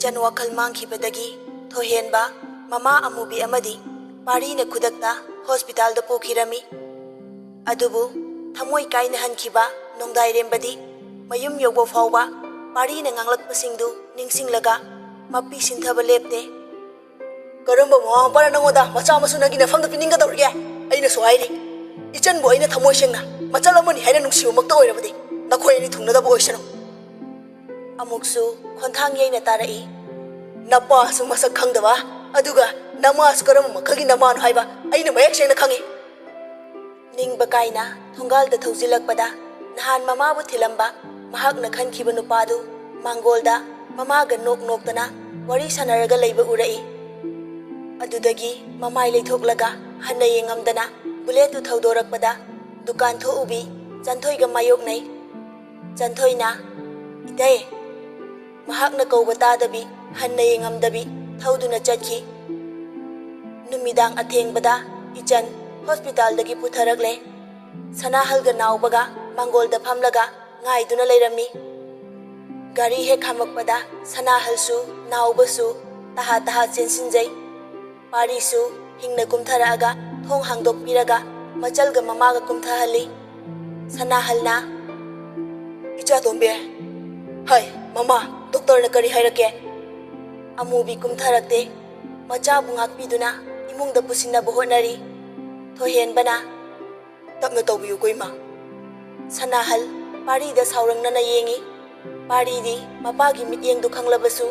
इचन वखल मांगखिबदगी थोहेनबा ममा अमुबी अमदी पारीने खुदकता हॉस्पिटल द पोखिरमी अदुबु थमोय कायना हनखिबा नोंदाइरेमबदी मयुम योगबो फावबा पारीने nganglakpasingdu ningsinglaga mapi sinthaba lepte करम्बा मवा मपाना नंगोदा मचा मसुनगी नफमदा पिनिंगदौरगे अइना सो हाइरि इचन बो अइना थमोय सेंगना मचल अमनि हाइना नुंसिबो मक्ता ओइरबदि नखोय अनि थुंगनदबो ओइसनो अमुकसु खोंथांग येना तारई नपा सु मसक खंगदबा अदुगा नमास करम मखगी नमान हाइबा अइना मयक सेंगना खंगे निंगबा काइना थुंगाल द थौजिलकपदा नहान ममाबु थिलंबा महाकना खनखिबा नुपादु मांगोलदा ममागा नोक नोक्तना वरी सनरगा लैबा उरई अदुदगी ममाई लेथोकलगा हन्ना येंगमदना बुलेटु थौदोरकपदा दुकान थोउबी चंथोइगा मायोकनै चंथोइना इदै महाकना कौबा तादबी हन्ना येंगमदबी थौदुना चटखी नुमिदांग अथेंगबदा इचन hospital दगी पुथरकले सनाहलगा नावबगा मांगोलदा फमलगा ngaiduna leirami gari he khamakpada sanahalsu naubsu taha taha chensinjai parisu hingna kumtharaga thong hangdok piraga machalga mamaga kumthahali sanahalna icha tombe hai mama doctor na kari hairake amubi kumtharakte macha bungak piduna imungda pusina bohonari thohen bana tapna tawbiyu koima sanahal पारी the सावरंगना येंगी पारी दी मपागी मित्येंग दु खंगलबसु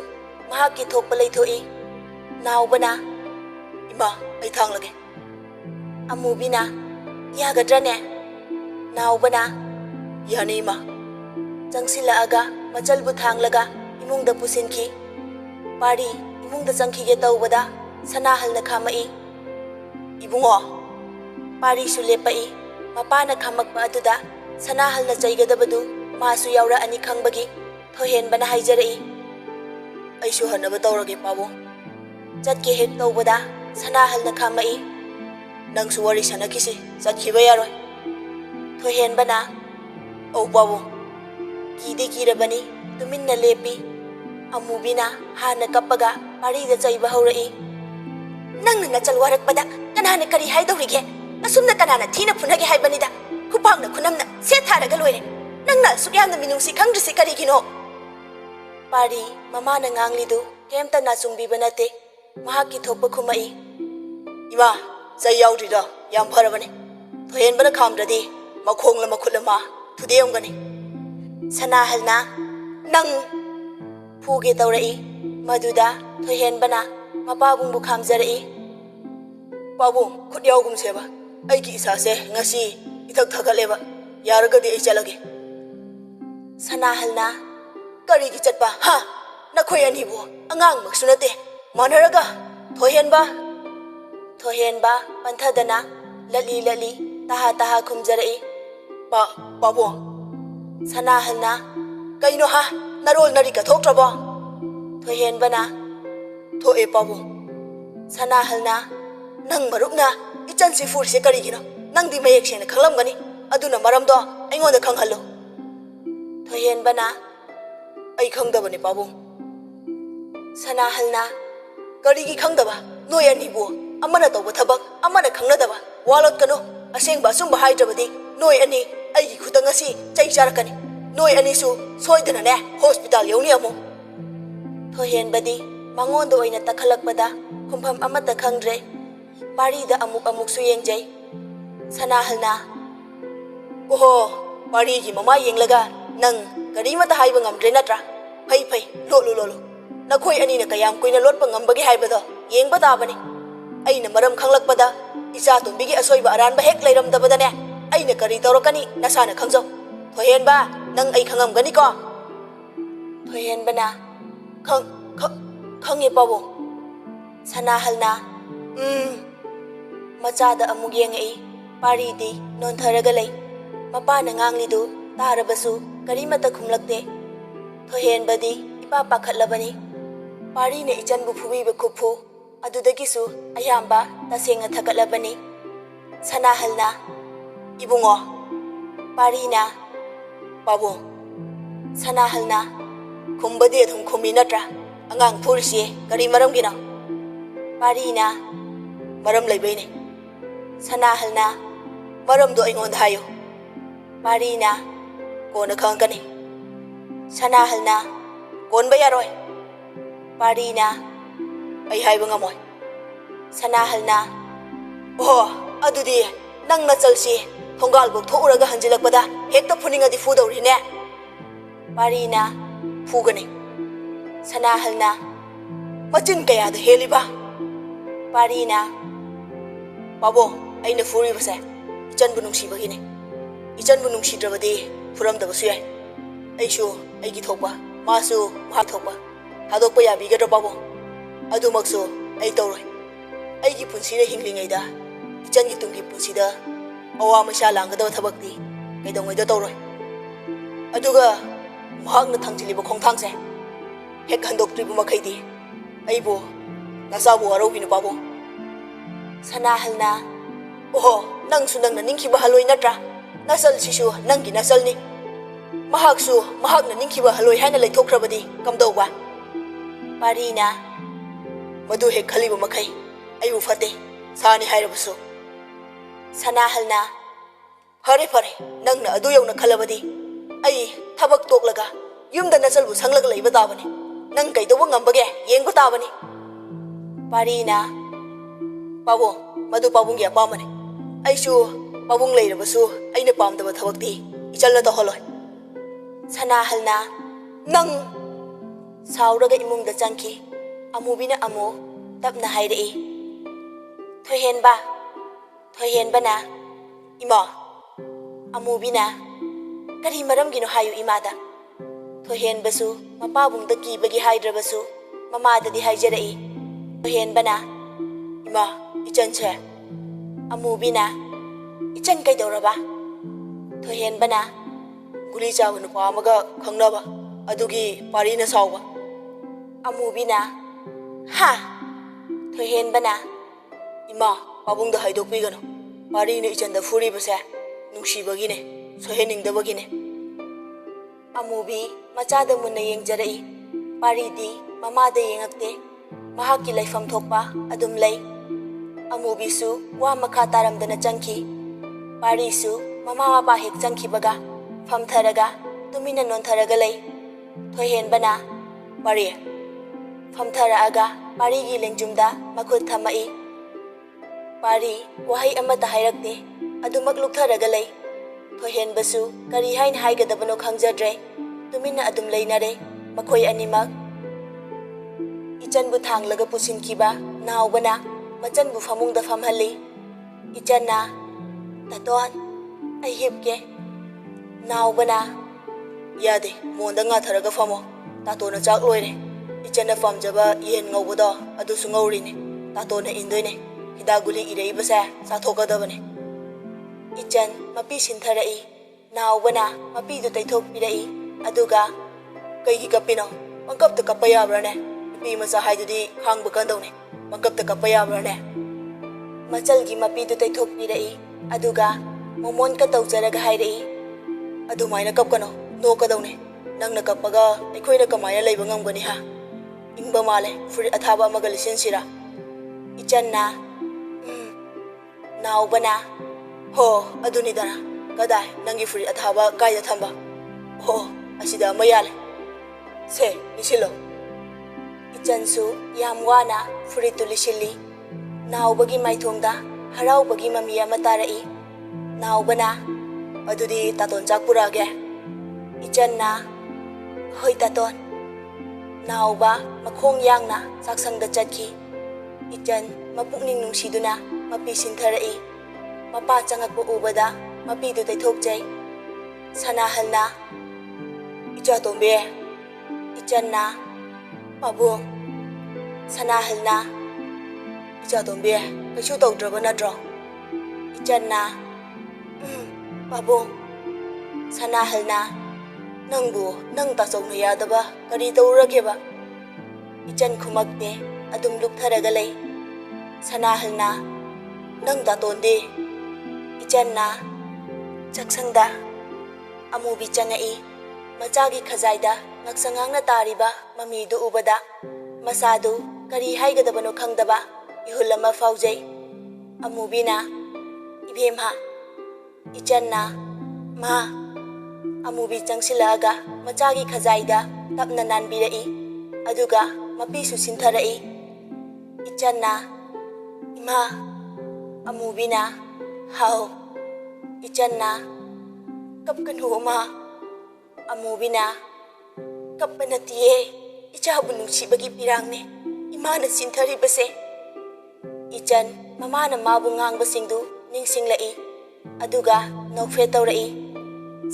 महाकी थोप लैथोई नावबना इमा आई थांगलगे अमुबिना यागद्रने नावबना यानी इमा चंगसिलागा मचलबु थांगलगा इमुंगदा पुसिनखी पारी इमुंगदा चंखिगे तौबदा सनाहलना खामई इबुंगो पारी सुलेपई मपाना खामकपा अदुदा सनाहलना चैगदबदु मासु यावरा अनि खंगबगी थोहेनबना हाइजरई ऐसु हनबा तौरगे पाबो चटके हेक तौबदा सनाहलना खामई नंगसु वरी सनकिसे चटखिबा यारोय थोहेनबना औ पाबो कीदे कीरबनी तुमिन्ना लेपी अमुबिना हाना कपगा पारीदा चैबा हौरई नंगना नचल वारकपदा कनाना करी हाइदौरिगे असुमना कनाना थीना फुनगे हाइबनिदा खुपांगना खुनमना से थारगा लोइरे नंगना सुक्यामना मिनुंगसि खंग्रिसि करिगिनो पारी ममाना nganglidu केमता नाचुंगबिबा नते महाकी थोपा खुमई इमा जै याउद्रिदा याम फरबने थोहेनबना खामद्रदि मखोंगला मखुलमा थुदेमगनि सनाहलना नंग फुगे तौरई मदुदा थोहेनबना मपाबुंगबु खामजरई पाबुंग खुद याउगुमसेबा अैगी इसासे ngasi इथक थगलेबा यारगदि ऐ चलगे सनाहलना करिगी चटपा हा नखोय अनिबो अंगांग मक्सु नते मानरगा थोहेनबा पंथदना लली लली ताहा ताहा खुमजरई पाबो सनाहलना कइनो हा नरोल नरिका थोक्त्रबो थोहेनबना थोए पाबो सनाहलना नंग मरुकना इचन सिफुरसे करिगिनो नंगदी मयेक सेना खंगलमगनी अदुना मरमदो अइंगोंदा खंगहल्लो थोहेनबना अइ खंगदबने पाबुंग सनाहलना करिगी खंगदबा नोय अनिबो अमना तौबा थबक अमना खंगनदबा वालोत्कनो असेंबा सुंबा हाइद्रबदि नोय अनि अइगी खुदा ngasi चै चारकनी नोय अनिसु सोइदनाने हॉस्पिटल यौनी अमु थोहेनबदि मंगोंदा ओइना तखलकपदा खुंफम अमता खंगद्रे पारीदा अमुक अमुकसु येंगजै सनाहलना ओहो पारीगी ममा येंगलगा नंग करीमता हाइबा ngamdre natra फै फै लोलो लोलो नखोय अनिना कयाम कोइना लोटपा ngambagi हाइबदो येंगबा ताबनी अइना मरम खंगलकपदा इचा तुंबिगी असोइबा अरानबा हेक लैरमदबदने अइना करी तौरकनी नसाना खंगजौ थोहेनबा नंग अइ खंगमगनी को थोहेनबना खंगे पाबो सनाहलना मचादा अमुक येंगई पारीदी नोंथरगा लै मपाना nganglidu तारबसु करीमता खुमलकते थोहेनबदी इपा पाखलबनी पारीने इचनबु फुबीबा खुफु अदुदगिसु अयाम्बा तसेंगा थगलबनी सनाहलना इबुंगो पारीना पाबो सनाहलना खुंबदी अधुम खुमी नत्रा angang furisi kari maram gina. Pari na maram laibay ni. Sanahal na maram do ingon hayo. Pari na ko na kang kani. Sanahal na kon bayaroy. Pari na ay hay nga moy. Sanahal na oh adudi nang nachalsi thongal bok thouraga hanjilakpada hekta phuninga di fudawri ne. Pari na fugani. Sanahal na machin kaya da heliba. Pari na Pabo ay na furi base ichan bu nungsi ne. Ichan bu nungsi drabadi furam da basu yai. Ay shu ay gi thokpa masu ma thokpa hadokpa ya bi ga dra pabo. Adu makso ay tawroi. Ay gi punsi re hinglingai da ichan gi tunggi punsi da awa masha langga da thabakti kai dongoi da tawroi. Aduga mahang na thangchili ba khongthang se hek handok tri bu makai di ai bo nasa bu arau bi na pabo. Sanahal na oh nang su nang na ningki ba haloi natra nasal sisu nang gi nasal ni mahak na ningki ba haloi haina lai thokrabadi kamdau ba. Pari na madu hek khali bu makai ai u fate sani hairabusu. Sanahal na fare nang na adu yauna khalabadi ai thabak toklaga yumda nasal bu sanglaga leiba tabani nang kai do ngambage yengba tabani. Pari na Pabo madu pabung ya pamane ai shu pabung leirabasu aina pamdaba thabakti ichalna to holoi. Sanahal na nang sauraga imungda changki amubina amu tapna hairei. Thoihenba na ima amubina kari maram gino hayu imada. Thoihenbasu mapabung da kibagi haidrabasu mamada di haijarei. Thoihenba na ima ichan che amubina ichan kai dauraba. Thoihenba na guli chawa nupa amaga khangnaba adugi pari na sawba. Amubina ha Thoihenba na ima pabung da haidokpi gano pari na ichan da furi base nungshibagi ne soheningdabagi ne. Amubi machada munna yengjarai. Pari di mamada yengakte mahaki laifam thokpa adum lay. Amubi su wa makha taramdana changki. Pari su mama mapa hek changki baga famtharaga tumina nontharaga lay. Thoihenba na pari famtharaga pari gi lengjumda makhut thamai. Pari wahai amata hairakte adumak luktharaga lay. Thoihenbasu kari hain haigadabano khangjadre tumina adum leinare makhoi animak. Ichan bu thanglaga pusinkiba naubana machan bu famungda famhalli. Ichan na taton ai hipke naubana yade monda nga tharaga famo tatona chak loire. Ichan na famjaba yen ngaubodo adusu ngaurine tatona indoine hidaguli ireibase sathogadabane. Ichan mapi sintherai naubana mapi du taithok pirai aduga kaigi kapino pangkap ta kapaya brane mapi macha haidudi khangba kandone pangkap ta kapaya brane. Machal gi mapi du taithok pirai aduga momon ka tawjaraga hairai adumaina kapkano no kadone nangna kapaga aikhoina kamaina leiba ngamgani ha ingba male furi athaba amaga lisensiira. Ichan na naubana ho aduni dana kadai nangi furi athaba kaida thamba ho asida mayale se nisilo. Ichansu yam wana furi tulisili naubagi maithongda haraubagi mami ama tarai. Naubana adudi taton chakpurage. Ichan na hoi taton nauba makhong yangna saksangda chatki. Ichan mapukning nungsiduna mapi sintharai. Mapa changakpa ubada mapi du taithok jai. Sanahal na icha tombe. Ichan na pabung. Sanahal na icha tombe kaisu tawdraba natro. Ichan na pabung. Sanahal na nangbu nang tasawna yadaba kari tawrageba. Ichan khumakte adum luktharaga lay. Sanahal na nang tatonde. Ichan na chaksangda amubi changai machagi khajaida ngaksangang na tariba mamidu ubada ꯃꯁꯥꯗꯨ ꯀꯔꯤ ꯍꯥꯏꯒꯗꯕꯅꯣ ꯈꯪꯗꯕ ꯏꯍꯨꯜ ꯑꯃ ꯐꯥꯎꯖꯩ꯫ ꯑꯃꯨꯕꯤꯅ "ꯏꯕꯦꯝꯃ", ꯏꯆꯟꯅ "ꯃꯥ", ꯑꯃꯨꯕꯤ ꯆꯪꯁꯤꯜꯂꯛꯑꯒ ꯃꯆꯥꯒꯤ ꯈꯖꯥꯏꯗ ꯇꯞꯅ ꯅꯥꯟꯕꯤꯔꯛꯏ, ꯑꯗꯨꯒ ꯃꯄꯤꯁꯨ ꯁꯤꯟꯊꯔꯛꯏ꯫ ꯏꯆꯟꯅ "ꯏꯃꯥ", ꯑꯃꯨꯕꯤꯅ "ꯍꯥꯎ", ꯏꯆꯟꯅ "ꯀꯞꯀꯅꯨ ꯃꯥ", ꯑꯃꯨꯕꯤꯅ "ꯀꯞꯄ ꯅꯠꯇꯤꯌꯦ, ꯏꯆꯥꯕꯨ ꯅꯨꯡꯁꯤꯕꯒꯤ ꯄꯤꯔꯥꯡꯅꯦ ꯏꯃꯥꯅ ꯆꯤꯟꯊꯔꯤꯕꯁꯦ"꯫ ꯏꯆꯟ ꯃꯃꯥꯅ ꯃꯥꯕꯨ ꯉꯥꯡꯕꯁꯤꯡꯗꯨ ꯅꯤꯡꯁꯤꯡꯂꯛꯏ, ꯑꯗꯨꯒ ꯅꯣꯛꯐꯦꯠ ꯇꯧꯔꯛꯏ꯫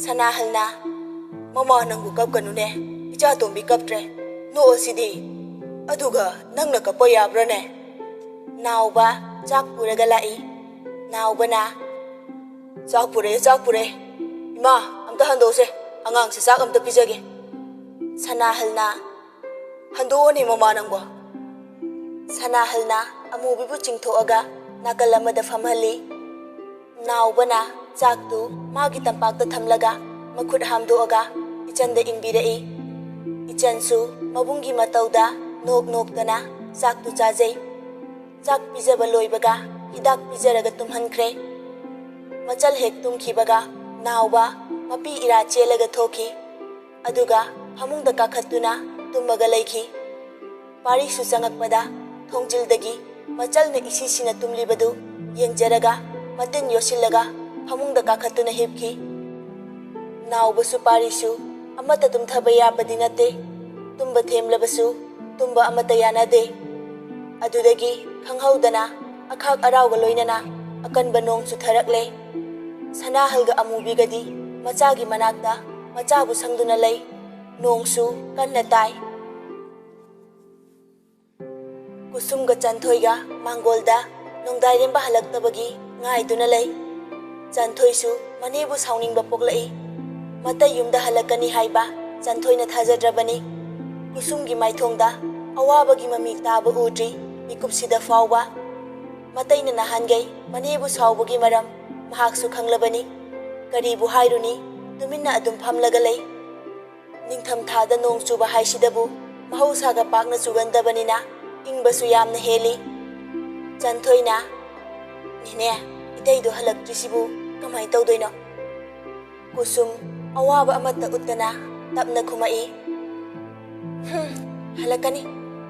ꯁꯅꯥꯍꯜꯅ "ꯃꯃꯥ ꯅꯪꯕꯨ ꯀꯞꯀꯅꯨꯅꯦ, ꯏꯆꯥꯇꯣꯝꯕꯤ ꯀꯞꯇ꯭ꯔꯦ, ꯅꯣꯛꯑꯁꯤꯗꯤ, ꯑꯗꯨꯒ ꯅꯪꯅ ꯀꯞꯄ ꯌꯥꯕ꯭ꯔꯅꯦ?" ꯅꯥꯎꯕ ꯆꯥꯛ ꯄꯨꯔꯒ ꯂꯥꯛꯏ꯫ ꯅꯥꯎꯕꯅ "ꯆꯥꯛ ꯄꯨꯔꯦ, ꯏꯃꯥ ꯑꯝꯇ ꯍꯟꯗꯣꯛꯑꯁꯦ, ꯑꯉꯥꯡꯁꯦ ꯆꯥꯛ ꯑꯝꯇ ꯄꯤꯖꯒꯦ." ꯁꯅꯥꯍꯜꯅ "ꯍꯟꯗꯣꯛꯑꯣꯅꯦ ꯃꯃꯥ ꯅꯪꯕꯣ." ꯁꯅꯥꯍꯜꯅ ꯑꯃꯨꯕꯤꯕꯨ ꯆꯤꯡꯊꯣꯛꯑꯒ ꯅꯥꯀꯜ ꯑꯃꯗ ꯐꯝꯍꯜꯂꯤ꯫ ꯅꯥꯎꯕꯅ ꯆꯥꯛꯇꯨ ꯃꯥꯒꯤ ꯇꯝꯄꯥꯛꯇ ꯊꯝꯂꯒ ꯃꯈꯨꯠ ꯍꯥꯝꯗꯣꯛꯑꯒ ꯏꯆꯟꯗ ꯏꯟꯕꯤꯔꯛꯏ꯫ ꯏꯆꯟꯁꯨ ꯃꯕꯨꯡꯒꯤ ꯃꯇꯧꯗ ꯅꯣꯛ ꯅꯣꯛꯇꯅ ꯆꯥꯛꯇꯨ ꯆꯥꯖꯩ꯫ ꯆꯥꯛ ꯄꯤꯖꯕ ꯂꯣꯏꯕꯒ ꯍꯤꯗꯥꯛ ꯄꯤꯖꯔꯒ ꯇꯨꯝꯍꯟꯈ꯭ꯔꯦ꯫ ꯃꯆꯜ ꯍꯦꯛ ꯇꯨꯝꯈꯤꯕꯒ ꯅꯥꯎꯕ ꯃꯄꯤ ꯏꯔꯥ ꯆꯦꯜꯂꯒ ꯊꯣꯛꯈꯤ, ꯑꯗꯨꯒ ꯐꯃꯨꯡꯗ ꯀꯥꯈꯠꯇꯨꯅ ꯇꯨꯝꯃꯒ ꯂꯩꯈꯤ꯫ ꯄꯥꯔꯤꯁꯨ ꯆꯪꯉꯛꯄꯗ ꯊꯣꯡꯖꯤꯜꯗꯒꯤ ꯃꯆꯜꯅ ꯏꯁꯤꯁꯤꯅ ꯇꯨꯝꯂꯤꯕꯗꯨ ꯌꯦꯡꯖꯔꯒ ꯃꯇꯤꯟ ꯌꯣꯠꯁꯤꯜꯂꯒ ꯐꯃꯨꯡꯗ ꯀꯥꯈꯠꯇꯨꯅ ꯍꯤꯞꯈꯤ꯫ ꯅꯥꯎꯕꯁꯨ ꯄꯥꯔꯤꯁꯨ ꯑꯃꯠꯇ ꯇꯨꯝꯊꯕ ꯌꯥꯕꯗꯤ ꯅꯠꯇꯦ, ꯇꯨꯝꯕ ꯊꯦꯝꯂꯕꯁꯨ ꯇꯨꯝꯕ ꯑꯃꯠꯇ ꯌꯥꯅꯗꯦ꯫ ꯑꯗꯨꯗꯒꯤ ꯈꯪꯍꯧꯗꯅ ꯑꯈꯥꯛ ꯑꯔꯥꯎꯒ ꯂꯣꯏꯅꯅ ꯑꯀꯟꯕ ꯅꯣꯡ ꯆꯨꯊꯔꯛꯂꯦ꯫ ꯁꯅꯥꯍꯜꯒ ꯑꯃꯨꯕꯤꯒꯗꯤ ꯃꯆꯥꯒꯤ ꯃꯅꯥꯛꯇ ꯃꯆꯥꯕꯨ ꯁꯪꯗꯨꯅ ꯂꯩ, ꯅꯣꯡꯁꯨ ꯀꯟꯅ ꯇꯥꯏ꯫ ꯀꯨꯁꯨꯝꯒ ꯆꯟꯊꯣꯏꯒ ꯃꯥꯡꯒꯣꯜꯗ ꯅꯣꯡꯗꯥꯏꯔꯦꯝꯕ ꯍꯜꯂꯛꯇꯕꯒꯤ ꯉꯥꯏꯗꯨꯅ ꯂꯩ꯫ ꯆꯟꯊꯣꯏꯁꯨ ꯃꯅꯦꯕꯨ ꯁꯥꯎꯅꯤꯡꯕ ꯄꯣꯛꯂꯛꯏ꯫ ꯃꯇꯩ ꯌꯨꯝꯗ ꯍꯜꯂꯛꯀꯅꯤ ꯍꯥꯏꯕ ꯆꯟꯊꯣꯏꯅ ꯊꯥꯖꯗ꯭ꯔꯕꯅꯤ꯫ ꯀꯨꯁꯨꯝꯒꯤ ꯃꯥꯏꯊꯣꯡꯗ ꯑꯋꯥꯕꯒꯤ ꯃꯃꯤ ꯇꯥꯕ ꯎꯗ꯭ꯔꯤ ꯃꯤꯀꯨꯞꯁꯤꯗ ꯐꯥꯎꯕ꯫ ꯃꯇꯩꯅ ꯅꯍꯥꯟꯒꯩ ꯃꯅꯦꯕꯨ ꯁꯥꯎꯕꯒꯤ ꯃꯔꯝ ꯃꯍꯥꯛꯁꯨ ꯈꯪꯂꯕꯅꯤ꯫ ꯀꯔꯤꯕꯨ ꯍꯥꯏꯔꯨꯅꯤ, ꯇꯨꯃꯤꯟꯅ ꯑꯗꯨꯝ ꯐꯝꯂꯒ ꯂꯩ꯫ ꯅꯤꯡꯊꯝꯊꯥꯗ ꯅꯣꯡ ꯆꯨꯕ ꯍꯥꯏꯁꯤꯗꯕꯨ ꯃꯍꯧꯁꯥꯒ ꯄꯥꯛꯅ ꯆꯨꯒꯟꯗꯕꯅꯤꯅ ꯏꯪꯕꯁꯨ ꯌꯥꯝꯅ ꯍꯦꯜꯂꯤ꯫ ꯆꯟꯊꯣꯏꯅ "ꯅꯦꯅꯦ, ꯏꯇꯩꯗꯣ ꯍꯜꯂꯛꯇ꯭ꯔꯤꯁꯤꯕꯨ ꯀꯃꯥꯏ ꯇꯧꯗꯣꯏꯅꯣ?" ꯀꯨꯁꯨꯝ ꯑꯋꯥꯕ ꯑꯃꯠꯇ ꯎꯠꯇꯅ ꯇꯞꯅ ꯈꯨꯝꯃꯛꯏ꯫ "ꯍꯜꯂꯛꯀꯅꯤ,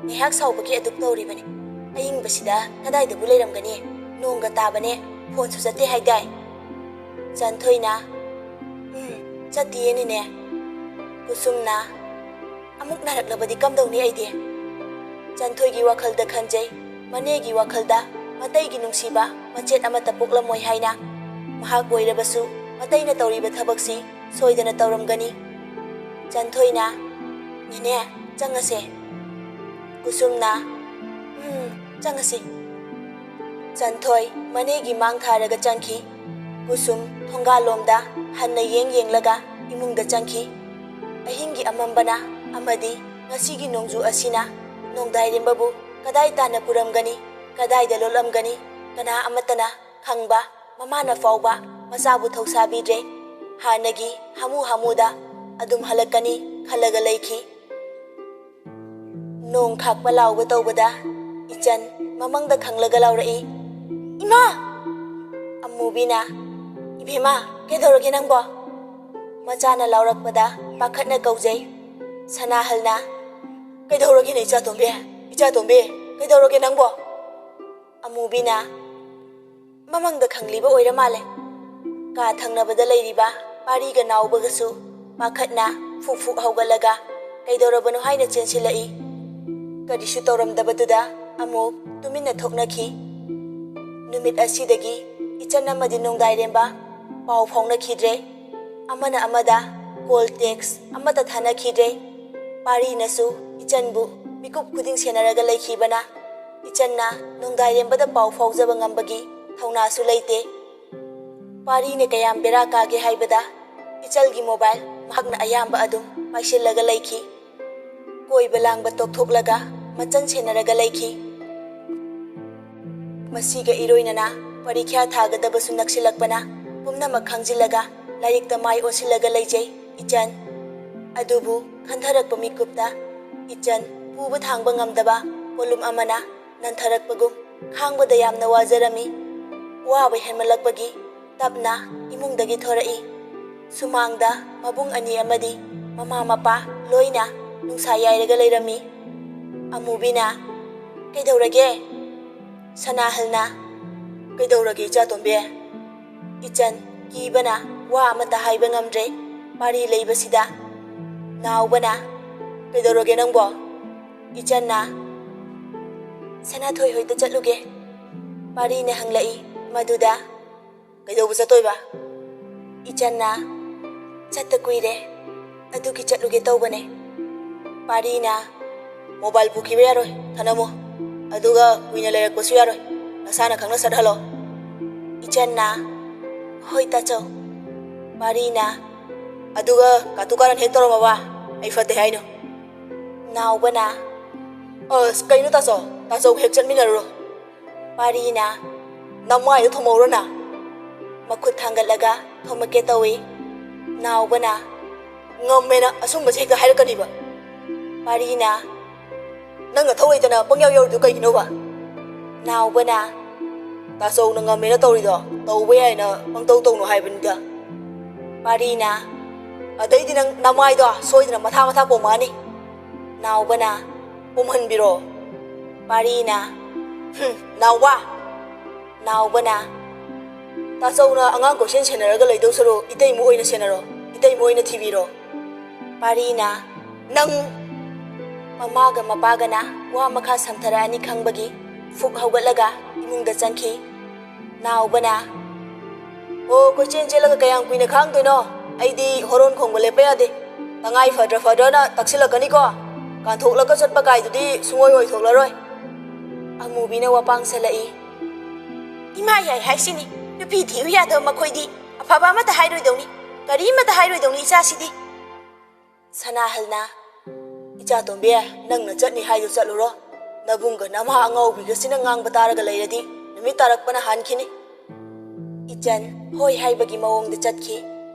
ꯉꯥꯏꯍꯥꯛ ꯁꯥꯎꯕꯒꯤ ꯑꯗꯨꯛ ꯇꯧꯔꯤꯕꯅꯤ, ꯑꯏꯪꯕꯁꯤꯗ ꯀꯗꯥꯏꯗꯕꯨ ꯂꯩꯔꯝꯒꯅꯤ, ꯅꯣꯡꯒ ꯇꯥꯕꯅꯦ, ꯐꯣꯟꯁꯨ ꯆꯠꯇꯦ ꯍꯥꯏꯗꯥꯏ?" ꯆꯟꯊꯣꯏꯅ "ꯆꯠꯇꯤꯌꯦ ꯅꯦꯅꯦ." ꯀꯨꯁꯨꯝꯅ "ꯑꯃꯨꯛ ꯅꯥꯔꯛꯂꯕꯗꯤ ꯀꯝꯗꯧꯅꯤ ꯑꯩꯗꯤ?" ꯆꯟꯊꯣꯏꯒꯤ ꯋꯥꯈꯜꯗ ꯈꯟꯖꯩ, ꯃꯅꯦꯒꯤ ꯋꯥꯈꯜꯗ ꯃꯇꯩꯒꯤ ꯅꯨꯡꯁꯤꯕ ꯃꯆꯦꯠ ꯑꯃꯠꯇ ꯄꯣꯛꯂꯝꯃꯣꯏ ꯍꯥꯏꯅ꯫ ꯃꯍꯥꯛ ꯑꯣꯏꯔꯕꯁꯨ ꯃꯇꯩꯅ ꯇꯧꯔꯤꯕ ꯊꯕꯛꯁꯤ ꯁꯣꯏꯗꯅ ꯇꯧꯔꯝꯒꯅꯤ꯫ ꯆꯟꯊꯣꯏꯅ "ꯅꯦꯅꯦ, ꯆꯪꯉꯁꯦ." ꯀꯨꯁꯨꯝꯅ "ꯆꯪꯉꯁꯤ." ꯆꯟꯊꯣꯏ ꯃꯅꯦꯒꯤ ꯃꯥꯡ ꯊꯥꯔꯒ ꯆꯪꯈꯤ꯫ ꯀꯨꯁꯨꯝ ꯊꯣꯡꯒꯥꯜꯂꯣꯝꯗ ꯍꯟꯅ ꯌꯦꯡꯂꯒ ꯏꯃꯨꯡꯗ ꯆꯪꯈꯤ꯫ ꯑꯍꯤꯡꯒꯤ ꯑꯃꯝꯕꯅ ꯑꯃꯗꯤ ꯉꯁꯤꯒꯤ ꯅꯣꯡꯖꯨ ꯑꯁꯤꯅ ꯅꯣꯡꯗꯥꯏꯔꯦꯝꯕꯕꯨ ꯀꯗꯥꯏ ꯇꯥꯟꯅ ꯄꯨꯔꯝꯒꯅꯤ, ꯀꯗꯥꯏꯗ ꯂꯣꯠꯂꯝꯒꯅꯤ, ꯀꯅꯥ ꯑꯃꯠꯇꯅ ꯈꯪꯕ ꯃꯃꯥꯅ ꯐꯥꯎꯕ ꯃꯆꯥꯕꯨ ꯊꯧꯁꯥꯕꯤꯗ꯭ꯔꯦ꯫ ꯍꯥꯟꯅꯒꯤ ꯍꯥꯃꯨ ꯍꯥꯃꯨꯗ ꯑꯗꯨꯝ ꯍꯜꯂꯛꯀꯅꯤ ꯈꯜꯂꯒ ꯂꯩꯈꯤ꯫ ꯅꯣꯡ ꯈꯥꯛꯄ ꯂꯥꯎꯕ ꯇꯧꯕꯗ ꯏꯆꯟ ꯃꯃꯪꯗ ꯈꯪꯂꯒ ꯂꯥꯎꯔꯛꯏ꯫ "ꯏꯃꯥ!" ꯑꯃꯨꯕꯤꯅ "ꯏꯕꯦꯝꯃ, ꯀꯩꯗꯧꯔꯒꯦ ꯅꯪꯕꯣ?" ꯃꯆꯥꯅ ꯂꯥꯎꯔꯛꯄꯗ ꯄꯥꯈꯠꯅ ꯀꯧꯖꯩ꯫ ꯁꯅꯥꯍꯜꯅ "ꯀꯩꯗꯧꯔꯒꯦꯅꯦ ꯏꯆꯥꯇꯣꯝꯕꯤ, ꯏꯆꯥꯇꯣꯝꯕꯤ, ꯀꯩꯗꯧꯔꯒꯦ ꯅꯪꯕꯣ?" ꯑꯃꯨꯕꯤꯅ "ꯃꯃꯪꯗ ꯈꯪꯂꯤꯕ ꯑꯣꯏꯔ ꯃꯥꯜꯂꯦ." ꯀꯥ ꯊꯪꯅꯕꯗ ꯂꯩꯔꯤꯕ ꯄꯥꯔꯤꯒ ꯅꯥꯎꯕꯒꯁꯨ ꯄꯥꯈꯠꯅ ꯐꯨꯛ ꯐꯨꯛ ꯍꯧꯒꯠꯂꯒ ꯀꯩꯗꯧꯔꯕꯅꯣ ꯍꯥꯏꯅ ꯆꯦꯟꯁꯤꯜꯂꯛꯏ꯫ ꯀꯔꯤꯁꯨ ꯇꯧꯔꯝꯗꯕꯗꯨꯗ ꯑꯃꯨꯛ ꯇꯨꯃꯤꯟꯅ ꯊꯣꯛꯅꯈꯤ꯫ ꯅꯨꯃꯤꯠ ꯑꯁꯤꯗꯒꯤ ꯏꯆꯟ ꯑꯃꯗꯤ ꯅꯣꯡꯗꯥꯏꯔꯦꯝꯕ ꯄꯥꯎ ꯐꯥꯎꯅꯈꯤꯗ꯭ꯔꯦ꯫ ꯑꯃꯅ ꯑꯃꯗ ꯀꯣꯜ ꯇꯦꯛꯁ ꯑꯃꯠꯇ ꯊꯥꯅꯈꯤꯗ꯭ꯔꯦ꯫ ꯄꯥꯔꯤꯅꯁꯨ ꯏꯆꯟꯕꯨ ꯃꯤꯀꯨꯞ ꯈꯨꯗꯤꯡ ꯁꯦꯟꯅꯔꯒ ꯂꯩꯈꯤꯕꯅ ꯏꯆꯟꯅ ꯅꯣꯡꯗꯥꯏꯔꯦꯝꯕꯗ ꯄꯥꯎ ꯐꯥꯎꯖꯕ ꯉꯝꯕꯒꯤ ꯊꯧꯅꯥꯁꯨ ꯂꯩꯇꯦ꯫ ꯄꯥꯔꯤꯅ ꯀꯌꯥꯝ ꯕꯦꯔꯥ ꯀꯥꯒꯦ ꯍꯥꯏꯕꯗ ꯏꯆꯜꯒꯤ ꯃꯣꯕꯥꯏꯜ ꯃꯍꯥꯛꯅ ꯑꯌꯥꯝꯕ ꯑꯗꯨꯝ ꯄꯥꯏꯁꯤꯜꯂꯒ ꯂꯩꯈꯤ꯫ ꯀꯣꯏꯕ ꯂꯥꯡꯕ ꯇꯣꯛꯊꯣꯛꯂꯒ ꯃꯆꯟ ꯁꯦꯟꯅꯔꯒ ꯂꯩꯈꯤ꯫ ꯃꯁꯤꯒ ꯏꯔꯣꯏꯅꯅ ꯄꯔꯤꯈ꯭ꯌꯥ ꯊꯥꯒꯗꯕꯁꯨ ꯅꯛꯁꯤꯜꯂꯛꯄꯅ ꯄꯨꯝꯅꯃꯛ ꯈꯪꯖꯤꯜꯂꯒ ꯂꯥꯏꯔꯤꯛꯇ ꯃꯥꯏ ꯑꯣꯟꯁꯤꯜꯂꯒ ꯂꯩꯖꯩ ꯏꯆꯟ꯫ ꯑꯗꯨꯕꯨ ꯈꯟꯊꯔꯛꯄ ꯃꯤꯀꯨꯞꯇ ꯏꯆꯟ ꯄꯨꯕ ꯊꯥꯡꯕ ꯉꯝꯗꯕ ꯄꯣꯠꯂꯨꯝ ꯑꯃꯅ ꯅꯟꯊꯔꯛꯄꯒꯨꯝ ꯈꯥꯡꯕꯗ ꯌꯥꯝꯅ ꯋꯥꯖꯔꯝꯃꯤ꯫ ꯋꯥꯕ ꯍꯦꯟꯃꯜꯂꯛꯄꯒꯤ ꯇꯞꯅ ꯏꯃꯨꯡꯗꯒꯤ ꯊꯣꯔꯛꯏ꯫ ꯁꯨꯃꯥꯡꯗ ꯃꯕꯨꯡ ꯑꯅꯤ ꯑꯃꯗꯤ ꯃꯃꯥ ꯃꯄꯥ ꯂꯣꯏꯅ ꯅꯨꯡꯁꯥ ꯌꯥꯏꯔꯒ ꯂꯩꯔꯝꯃꯤ꯫ ꯑꯃꯨꯕꯤꯅ "ꯀꯩꯗꯧꯔꯒꯦ?" ꯁꯅꯥꯍꯜꯅ "ꯀꯩꯗꯧꯔꯒꯦ ꯏꯆꯥꯇꯣꯝꯕꯤ?" ꯏꯆꯟ ꯀꯤꯕꯅ ꯋꯥ ꯑꯃꯠꯇ ꯍꯥꯏꯕ ꯉꯝꯗ꯭ꯔꯦ ꯄꯥꯔꯤ ꯂꯩꯕꯁꯤꯗ꯫ ꯅꯥꯎꯕꯅ "ꯀꯩꯗꯧꯔꯒꯦ ꯅꯪꯕꯣ?" ꯏꯆꯟꯅ "ꯁꯅꯥꯊꯣꯏ ꯍꯣꯏꯗ ꯆꯠꯂꯨꯒꯦ." ꯄꯥꯔꯤꯅ ꯍꯪꯂꯛꯏ ꯃꯗꯨꯗ "ꯀꯩꯗꯧꯕ ꯆꯠꯇꯣꯏꯕ?" ꯏꯆꯟꯅ "ꯆꯠꯇ ꯀꯨꯏꯔꯦ ꯑꯗꯨꯒꯤ ꯆꯠꯂꯨꯒꯦ ꯇꯧꯕꯅꯦ." ꯄꯥꯔꯤꯅ "ꯃꯣꯕꯥꯏꯜ ꯄꯨꯈꯤꯕ ꯌꯥꯔꯣꯏ, ꯊꯅꯝꯃꯨ. ꯑꯗꯨꯒ ꯀꯨꯏꯅ ꯂꯩꯔꯛꯄꯁꯨ ꯌꯥꯔꯣꯏ. ꯅꯁꯥꯅ ꯈꯪꯅ ꯆꯠꯍꯜꯂꯣ." ꯏꯆꯟꯅ "ꯍꯣꯏ ꯇꯥꯆꯧ." ꯄꯥꯔꯤꯅ "ꯑꯗꯨꯒ ꯀꯥꯇꯨ ꯀꯥꯔꯟ ꯍꯦꯛ ꯇꯧꯔꯝꯃꯕ ꯑꯩ ꯐꯠꯇꯦ ꯍꯥꯏꯅꯣ." ꯅꯥꯎꯕꯅ "ꯑꯁ ꯀꯩꯅꯣ ꯇꯥꯆꯧ, ꯇꯥꯆꯧ ꯍꯦꯛ ꯆꯠꯃꯤꯟꯅꯔꯨꯔꯣ." ꯄꯥꯔꯤꯅ "ꯅꯃꯥꯏꯗꯣ ꯊꯣꯝꯍꯧꯔꯣꯅ." ꯃꯈꯨꯠ ꯊꯥꯡꯒꯠꯂꯒ ꯊꯣꯝꯃꯛꯀꯦ ꯇꯧꯏ꯫ ꯅꯥꯎꯕꯅ "ꯉꯝꯃꯦꯅ ꯑꯁꯨꯝꯕꯁꯦ ꯍꯦꯛꯇ ꯍꯥꯏꯔꯛꯀꯅꯤꯕ." ꯄꯥꯔꯤꯅ "ꯅꯪ ꯅꯊꯧ ꯂꯩꯇꯅ ꯄꯪꯌꯥꯎ ꯌꯥꯎꯔꯤꯗꯨ ꯀꯩꯒꯤꯅꯣꯕ?" ꯅꯥꯎꯕꯅ "ꯇꯥꯆꯧꯅ ꯉꯝꯃꯦꯅ ꯇꯧꯔꯤꯗꯣ ꯇꯧꯕ ꯌꯥꯏꯅ ꯄꯪꯇꯧ ꯇꯧꯅꯣ ꯍꯥꯏꯕꯅꯤꯗ." ꯄꯥꯔꯤꯅ "ꯑꯗꯩꯗꯤ ꯅꯪ ꯅꯃꯥꯏꯗꯣ ꯁꯣꯏꯗꯅ ꯃꯊꯥ ꯃꯊꯥ ꯄꯣꯝꯃꯛꯑꯅꯤ." ꯅꯥꯎꯕꯅ "ꯄꯣꯝꯍꯟꯕꯤꯔꯣ." ꯄꯥꯔꯤꯅ "ꯅꯥꯎꯕ." ꯅꯥꯎꯕꯅ "ꯇꯥꯆꯧꯅ ꯑꯉꯥꯡ ꯀꯣꯏꯁꯦꯟ ꯁꯦꯟꯅꯔꯒ ꯂꯩꯗꯧ ꯁꯔꯨꯛ ꯏꯇꯩꯃ ꯑꯣꯏꯅ ꯁꯦꯟꯅꯔꯣ, ꯏꯇꯩꯃ ꯑꯣꯏꯅ ꯊꯤꯕꯤꯔꯣ." ꯄꯥꯔꯤꯅ "ꯅꯪ..." ꯃꯃꯥꯒ ꯃꯄꯥꯒꯅ ꯋꯥ ꯃꯈꯥ ꯁꯝꯊꯔꯛꯑꯅꯤ ꯈꯪꯕꯒꯤ ꯐꯨꯛ ꯍꯧꯒꯠꯂꯒ ꯏꯃꯨꯡꯗ ꯆꯪꯈꯤ꯫ ꯅꯥꯎꯕꯅ "ꯑꯣ ꯀꯣꯏꯆꯦꯟ ꯆꯦꯜꯂꯒ ꯀꯌꯥꯝ ꯀꯨꯏꯅ ꯈꯥꯡꯗꯣꯏꯅꯣ? ꯑꯩꯗꯤ ꯍꯣꯔꯣꯟ ꯈꯣꯡꯕ ꯂꯦꯞꯄ ꯌꯥꯗꯦ. ꯇꯉꯥꯏ ꯐꯗ꯭ꯔꯅ ꯇꯛꯁꯤꯜꯂꯛꯀꯅꯤꯀꯣ. ꯀꯥꯟꯊꯣꯛꯂꯒ ꯆꯠꯄ ꯀꯥꯏꯗꯨꯗꯤ ꯁꯨꯡꯑꯣꯏ ꯑꯣꯏꯊꯣꯛꯂꯔꯣꯏ." ꯑꯃꯨꯕꯤꯅ ꯋꯥꯄꯥꯡ ꯁꯜꯂꯛꯏ꯫ "ꯏꯃꯥ ꯌꯥꯏ ꯍꯥꯏꯁꯤꯅꯤ. ꯅꯨꯄꯤ ꯊꯤꯌꯨ ꯌꯥꯗꯕ ꯃꯈꯣꯏꯗꯤ ꯑꯐꯕ ꯑꯃꯠꯇ ꯍꯥꯏꯔꯣꯏꯗꯧꯅꯤ. ꯀꯔꯤꯃꯠꯇ ꯍꯥꯏꯔꯣꯏꯗꯧꯅꯤ ꯏꯆꯥꯁꯤꯗꯤ." ꯁꯅꯥꯍꯜꯅ "ꯏꯆꯥꯇꯣꯝꯕꯤ, ꯅꯪꯅ ꯆꯠꯅꯤ ꯍꯥꯏꯗꯨ ꯆꯠꯂꯨꯔꯣ. ꯅꯕꯨꯡꯒ ꯅꯃꯥ ꯑꯉꯥꯎꯕꯤꯒꯁꯤꯅ ꯉꯥꯡꯕ ꯇꯥꯔꯒ ꯂꯩꯔꯗꯤ ꯅꯨꯃꯤꯠ ꯇꯥꯔꯛꯄꯅ ꯍꯥꯟꯈꯤꯅꯤ." ꯏꯆꯟ ꯍꯣꯏ ꯍꯥꯏꯕꯒꯤ ꯃꯑꯣꯡꯗ ꯆꯠꯈꯤ꯫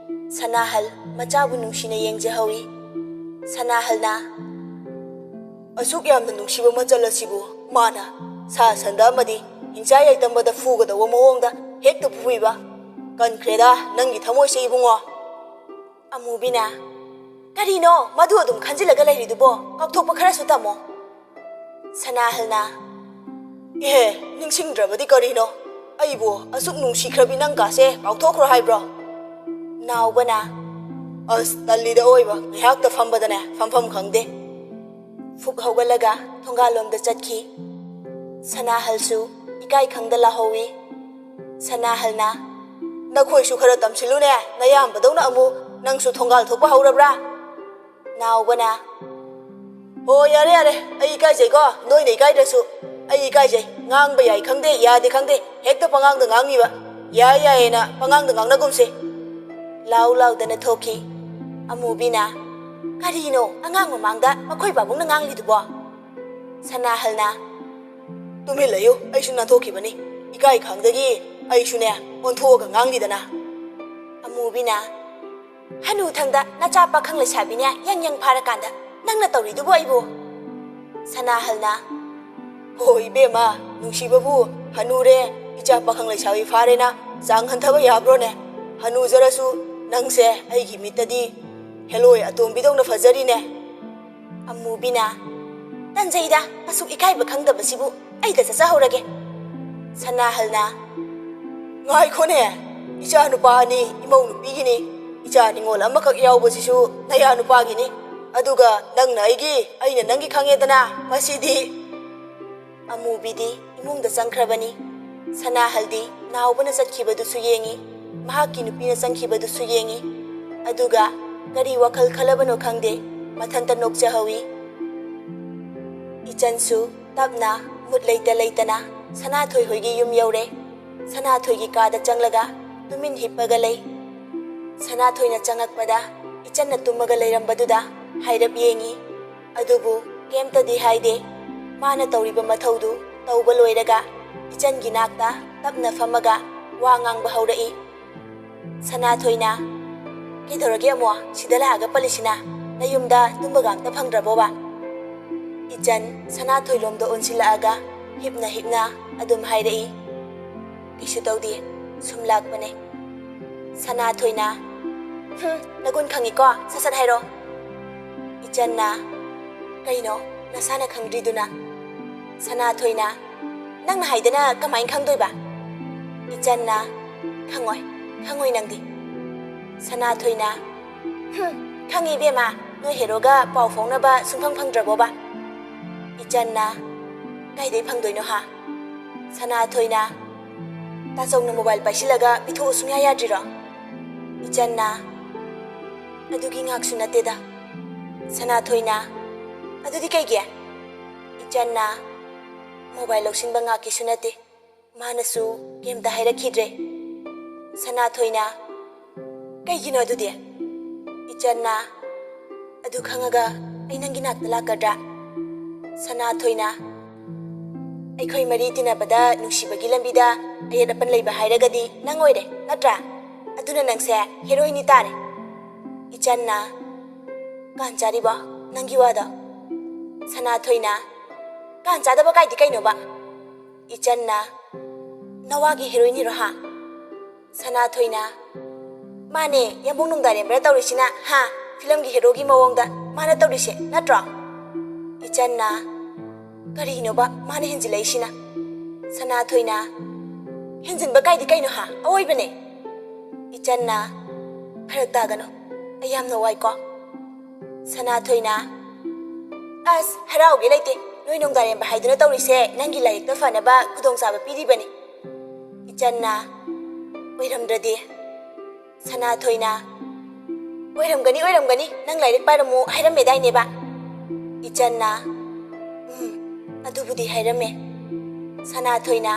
ꯁꯅꯥꯍꯜ ꯃꯆꯥꯕꯨ ꯅꯨꯡꯁꯤꯅ ꯌꯦꯡꯖꯍꯧꯏ꯫ ꯁꯅꯥꯍꯜꯅ "ꯑꯁꯨꯛ ꯌꯥꯝꯅ ꯅꯨꯡꯁꯤꯕ ꯃꯆꯜ ꯑꯁꯤꯕꯨ ꯃꯥꯅ ꯁꯥ ꯁꯟꯗ ꯑꯃꯗꯤ ꯍꯤꯡꯆꯥ ꯌꯥꯏꯇꯝꯕꯗ ꯐꯨꯒꯗꯧꯕ ꯃꯑꯣꯡꯗ ꯍꯦꯛꯇ ꯐꯨꯕꯤꯕ. ꯀꯟꯈ꯭ꯔꯦꯗ ꯅꯪꯒꯤ ꯊꯃꯣꯏꯁꯦ ꯏꯕꯨꯡꯉꯣ." ꯑꯃꯨꯕꯤꯅ "ꯀꯔꯤꯅꯣ ꯃꯗꯨ ꯑꯗꯨꯝ ꯈꯟꯖꯤꯜꯂꯒ ꯂꯩꯔꯤꯗꯨꯕꯣ? ꯀꯥꯎꯊꯣꯛꯄ ꯈꯔꯁꯨ ꯇꯝꯃꯣ." ꯁꯅꯥꯍꯜꯅ "ꯏꯍꯦ, ꯅꯤꯡꯁꯤꯡꯗ꯭ꯔꯕꯗꯤ ꯀꯔꯤꯅꯣ? ꯑꯩꯕꯨ ꯑꯁꯨꯛ ꯅꯨꯡꯁꯤꯈ꯭ꯔꯕꯤ ꯅꯪ ꯀꯥꯁꯦ ꯀꯥꯎꯊꯣꯛꯈ꯭ꯔꯣ ꯍꯥꯏꯕ꯭ꯔꯣ?" ꯅꯥꯎꯕꯅ "ꯑꯁ ꯇꯜꯂꯤꯗ ꯑꯣꯏꯕ, ꯉꯥꯏꯍꯥꯛꯇ ꯐꯝꯕꯗꯅꯦ ꯐꯝꯐꯝ ꯈꯪꯗꯦ." ꯐꯨꯛ ꯍꯧꯒꯠꯂꯒ ꯊꯣꯡꯒꯥꯜꯂꯣꯝꯗ ꯆꯠꯈꯤ꯫ ꯁꯅꯥꯍꯜꯁꯨ ꯏꯀꯥꯏ ꯈꯪꯗ ꯂꯥꯍꯧꯏ꯫ ꯁꯅꯥꯍꯜꯅ "ꯅꯈꯣꯏꯁꯨ ꯈꯔ ꯇꯝꯁꯤꯜꯂꯨꯅꯦ, ꯅꯌꯥꯝꯕꯗꯧꯅ ꯑꯃꯨꯛ ꯅꯪꯁꯨ ꯊꯣꯡꯒꯥꯜ ꯊꯣꯛꯄ ꯍꯧꯔꯕ꯭ꯔꯥ?" ꯅꯥꯎꯕꯅ "ꯑꯣ ꯌꯥꯔꯦ ꯌꯥꯔꯦ, ꯑꯩ ꯏꯀꯥꯏꯖꯩꯀꯣ, ꯅꯣꯏꯅ ꯏꯀꯥꯏꯗ꯭ꯔꯁꯨ. ꯑꯩ ꯏꯀꯥꯏꯖꯩ. ꯉꯥꯡꯕ ꯌꯥꯏ ꯈꯪꯗꯦ ꯌꯥꯗꯦ ꯈꯪꯗꯦ ꯍꯦꯛꯇ ꯄꯉꯥꯡꯗ ꯉꯥꯡꯉꯤꯕ. ꯌꯥꯏ ꯌꯥꯏꯌꯦꯅ ꯄꯉꯥꯡꯗ ꯉꯥꯡꯅꯒꯨꯝꯁꯦ." ꯂꯥꯎ ꯂꯥꯎꯗꯅ ꯊꯣꯛꯈꯤ꯫ ꯑꯃꯨꯕꯤꯅ "ꯀꯔꯤꯅꯣ ꯑꯉꯥꯡ ꯃꯃꯥꯡꯗ ꯃꯈꯣꯏ ꯄꯥꯕꯨꯡꯅ ꯉꯥꯡꯂꯤꯗꯨꯕꯣ?" ꯁꯅꯥꯍꯜꯅ "ꯇꯨꯃꯤꯟ ꯂꯩꯌꯨ, ꯑꯩꯁꯨ ꯅꯥꯟꯊꯣꯛꯈꯤꯕꯅꯤ. ꯏꯀꯥꯏ ꯈꯪꯗꯒꯤ ꯑꯩꯁꯨꯅꯦ ꯑꯣꯟꯊꯣꯛꯑꯒ ꯉꯥꯡꯂꯤꯗꯅ." ꯑꯃꯨꯕꯤꯅ "ꯍꯅꯨꯊꯪꯗ ꯅꯆꯥ ꯄꯥꯈꯪ ꯂꯩꯁꯥꯕꯤꯅꯦ ꯌꯪ ꯌꯪ ꯐꯥꯔꯀꯥꯟꯗ ꯅꯪꯅ ꯇꯧꯔꯤꯗꯨꯕꯨ ꯑꯩꯕꯨ?" ꯁꯅꯥꯍꯜꯅ "ꯍꯣ ꯏꯕꯦꯝꯃ, ꯅꯨꯡꯁꯤꯕꯕꯨ ꯍꯅꯨꯔꯦ, ꯏꯆꯥ ꯄꯥꯈꯪ ꯂꯩꯁꯥꯕꯤ ꯐꯥꯔꯦꯅ ꯆꯥꯡ ꯍꯟꯊꯕ ꯌꯥꯕ꯭ꯔꯣꯅꯦ? ꯍꯅꯨꯖꯔꯁꯨ ꯅꯪꯁꯦ ꯑꯩꯒꯤ ꯃꯤꯠꯇꯗꯤ ꯍꯦꯂꯣꯏ ꯑꯇꯣꯝꯕꯤꯗꯧꯅ ꯐꯖꯔꯤꯅꯦ." ꯑꯃꯨꯕꯤꯅ "ꯇꯟꯖꯩꯗ, ꯑꯁꯨꯛ ꯏꯀꯥꯏꯕ ꯈꯪꯗꯕꯁꯤꯕꯨ. ꯑꯩꯗ ꯆꯠꯆꯍꯧꯔꯒꯦ." ꯁꯅꯥꯍꯜꯅ "ꯉꯥꯏꯈꯣꯅꯦ, ꯏꯆꯥ ꯅꯨꯄꯥ ꯑꯅꯤ ꯏꯃꯧ ꯅꯨꯄꯤꯒꯤꯅꯤ. ꯏꯆꯥ ꯅꯤꯉꯣꯜ ꯑꯃꯈꯛ ꯌꯥꯎꯕꯁꯤꯁꯨ ꯅꯌꯥ ꯅꯨꯄꯥꯒꯤꯅꯤ. ꯑꯗꯨꯒ ꯅꯪꯅ ꯑꯩꯒꯤ, ꯑꯩꯅ ꯅꯪꯒꯤ ꯈꯪꯉꯦꯗꯅ. ꯃꯁꯤꯗꯤ..." ꯑꯃꯨꯕꯤꯗꯤ ꯏꯃꯨꯡꯗ ꯆꯪꯈ꯭ꯔꯕꯅꯤ꯫ ꯁꯅꯥꯍꯜꯗꯤ ꯅꯥꯎꯕꯅ ꯆꯠꯈꯤꯕꯗꯨꯁꯨ ꯌꯦꯡꯉꯤ, ꯃꯍꯥꯛꯀꯤ ꯅꯨꯄꯤꯅ ꯆꯪꯈꯤꯕꯗꯨꯁꯨ ꯌꯦꯡꯉꯤ꯫ ꯑꯗꯨꯒ ꯀꯔꯤ ꯋꯥꯈꯜ ꯈꯜꯂꯕꯅꯣ ꯈꯪꯗꯦ, ꯃꯊꯟꯇ ꯅꯣꯛꯆꯍꯧꯏ꯫ ꯏꯆꯟꯁꯨ ꯇꯞꯅ ꯃꯨꯠ ꯂꯩꯇ ꯂꯩꯇꯅ ꯁꯅꯥꯊꯣꯏ ꯍꯣꯏꯒꯤ ꯌꯨꯝ ꯌꯧꯔꯦ꯫ ꯁꯅꯥꯊꯣꯏꯒꯤ ꯀꯥꯗ ꯆꯪꯂꯒ ꯇꯨꯃꯤꯟ ꯍꯤꯞꯄꯒ ꯂꯩ꯫ ꯁꯅꯥꯊꯣꯏꯅ ꯆꯪꯉꯛꯄꯗ ꯏꯆꯟꯅ ꯇꯨꯝꯃꯒ ꯂꯩꯔꯝꯕꯗꯨꯗ ꯍꯥꯏꯔꯞ ꯌꯦꯡꯉꯤ꯫ ꯑꯗꯨꯕꯨ ꯀꯩꯝꯇꯗꯤ ꯍꯥꯏꯗꯦ꯫ ꯃꯥꯅ ꯇꯧꯔꯤꯕ ꯃꯊꯧꯗꯨ ꯇꯧꯕ ꯂꯣꯏꯔꯒ ꯏꯆꯟꯒꯤ ꯅꯥꯛꯇ ꯇꯞꯅ ꯐꯝꯃꯒ ꯋꯥ ꯉꯥꯡꯕ ꯍꯧꯔꯛꯏ꯫ ꯁꯅꯥꯊꯣꯏꯅ "ꯀꯩꯗꯧꯔꯒꯦ ꯑꯃꯨꯛ ꯁꯤꯗ ꯂꯥꯛꯑꯒ ꯄꯜꯂꯤꯁꯤꯅ? ꯅꯌꯨꯝꯗ ꯇꯨꯝꯕꯒ ꯑꯝꯇ ꯐꯪꯗ꯭ꯔꯕꯣꯕ?" Ichan Sanathoi-lomda onsilaaga hipna adum haira'i. Kisu tawdi sum lakpane. Sanathoi-na nagun khangi ko sasat hairo. Ichan na kaino nasana khangdriduna. Sanathoi-na nang na haidana kamain khangdoiba. Ichan na khangoi nangdi. Sanathoi-na khangi bema noi heroga pau faunaba sumphang phangdraboba. Ichan na kaidai phangdoino ha. Sanathoi-na tasongna mobile paisilaga pitho sumya yadriro. Ichan na adugi ngaksu nateda. Sanathoi-na adudi kaigi. Ichan na mobile loksinba ngakisu nate. Manasu kemta hairakhidre. Sanathoi-na kaigino adudi. Ichan na adu khangaga ai nangi nakta lakadra. Sanathoi-na aikhoi mari tinabada nuksibagi lambida ayadapan leiba hairagadi nang oire natra aduna nangse heroine tare. Ichan na kanchari ba nangi wada. Sanathoi-na kanchada ba kaidi kaino ba. Ichan na nawagi heroine ro ha. Sanathoi-na mane yambung nungdare mbra tawrisina ha film gi hero gi mawongda mana tawrise natra. Ichan na karino ba mana henjilaisina. Sanathoi-na henjinba kaidi kaino ha awoibane. Ichan na harak tagano ayamna waiko. Sanathoi-na as harauge leite noi nongdare mbra haiduna tawrise nangi laikta fanaba kudongchaba piribane. Ichan na oiramdradi. Sanathoi-na oiramgani nang lairik paramu hairamme daine ba. Ichan na adubudi hairame. Sanathoi-na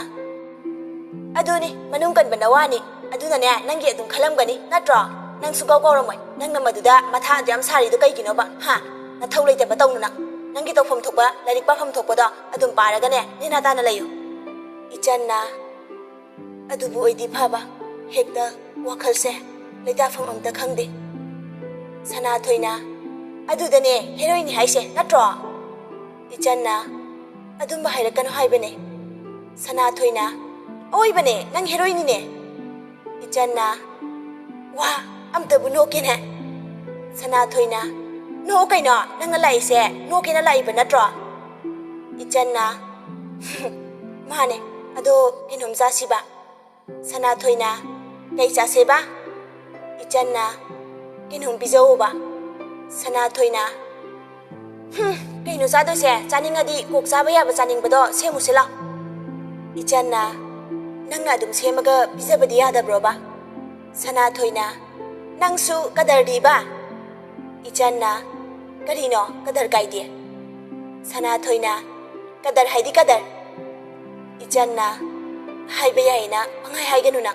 aduni manung kan banawani aduna ne nangi adum khalamgani natro nang sugaw gawramoi nang namaduda matha adam sari do kaigino ba ha na thaulai ta batawna nangi tawfam thokba lairik pafam thokba do adum paraga ne nina tana layu. Ichan na adubu oidi phaba hekta wakhalse leitafam amta khangde. Sanathoi-na adudane heroine haise natro. Ichan na adumba hairakano haibane. Sanathoi-na oibane nang heroine ne. Ichan na wa amtabu nokene. Sanathoi-na no kaino nang laise nokena laiba natro. Ichan na mane ado kinom jasiba. Sanathoi-na kai jaseba. Ichan na kinom bijawoba. Sanathoi-na kaino jadoise chaningadi kok jaba yaba chaningbado semusela. Ichan na nangna adum semaga bijabadi yadabro ba. Sanathoi-na nangsu kadardi ba. Ichan na karino kadar kaidi. Sanathoi-na kadar haidi kadar. Ichan na haiba yaina pangai haiganuna.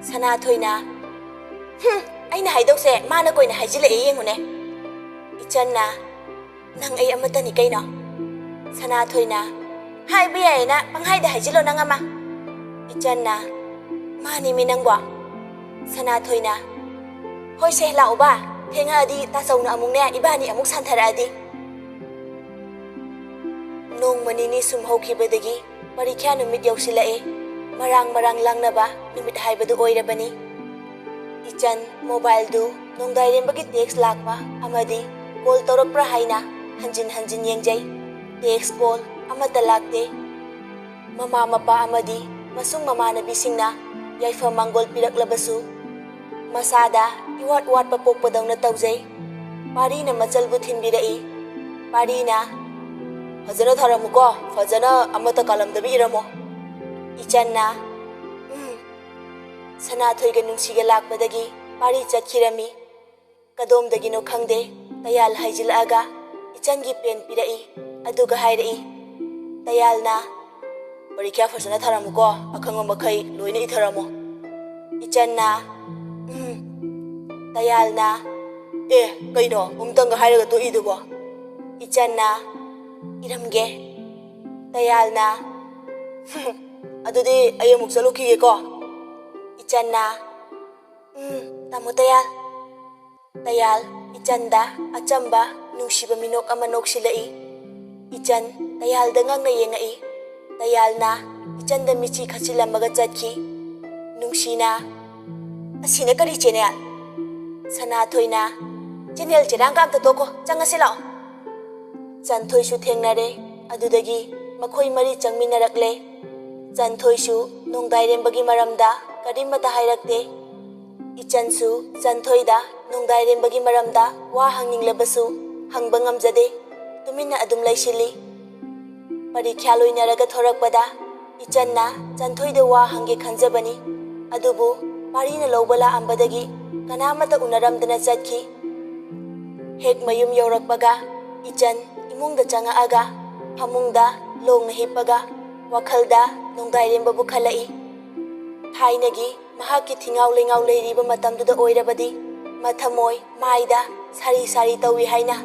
Sanathoi-na aina haidokse mana koina haijile yengune. Ichan na nang ay amatani kaino. Sanathoi-na haiba yaina panghaida haijilo nang ama. Ichan na mani minangwa. Sanathoi-na hoi se lao ba thenga adi tasawna amungne ibani amuk santhara adi. Nong manini sumhokibadagi parikya numit yausilae marang langnaba numit haibadu oirabani. Ichan mobile du nongdairembagi text lakpa amadi call torokpra haina hanjin yengjai. Text call amata lakte. Mama mapa amadi masung mamanabisingna yaifa manggol piraklabasu masada iwat papokpadawna tawjai. Parina machalbu thinbirai. Parina fajana tharamuko fajana amata kalamdabi iramo. Ichan na Sanathoi-ga nungsiga lakpadagi pari chatkirami. Kadomdagino khangde tayal haijilaaga ichangi pen pirai aduga hairai. Tayal na parikya fajana tharamuko akhangma makhai loina itharamo. Ichan na Tayal na kaino umtanga hairaga to idubo. Ichan na iramge. Tayal na adudi ayamuk chalukhige ko. Ichan na tamo Tayal. Tayal ichanda achamba nungsiba minok ama noksilai. Ichan Tayalda ngangna yengai. Tayalna Ichan da michi khachilamaga chatki. Nungsina Asina kari channel. Sanathoina channel chiranga amta toko changase lao. Chanthoi shu thengnare adudagi makhoi mari changminarakle. Chanthoi shu nongdairembagi maramda karimata hairakte. Ichan su Chanthoi da nongdairembagi maramda wa hangninglabasu hangba ngamjade. Tumina adum laisili. Parikya loinaraga thorakpada Ichanna Chanthoi da wa hangge khanjabani. Adubu parina lawbala ambadagi kanamata unaramdana chatki. Hek mayum yaurakpaga Ichan imungda changaaga phamungda longna hippaga wakhalda nongdairembabu khalai. Thainagi mahakki thingaw lengaw leiriba matamduda oirabadi mathamoi maida sari sari tawi haina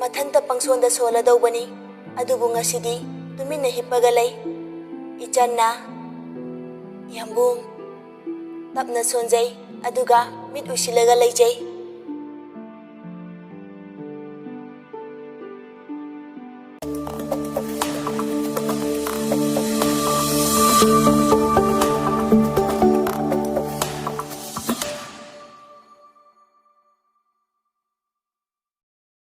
mathanta pangsonda soladawbani. Adubu ngasidi tumina hippaga lay. Ichanna Yambung tapna sonjay aduga mit usilaga leijay.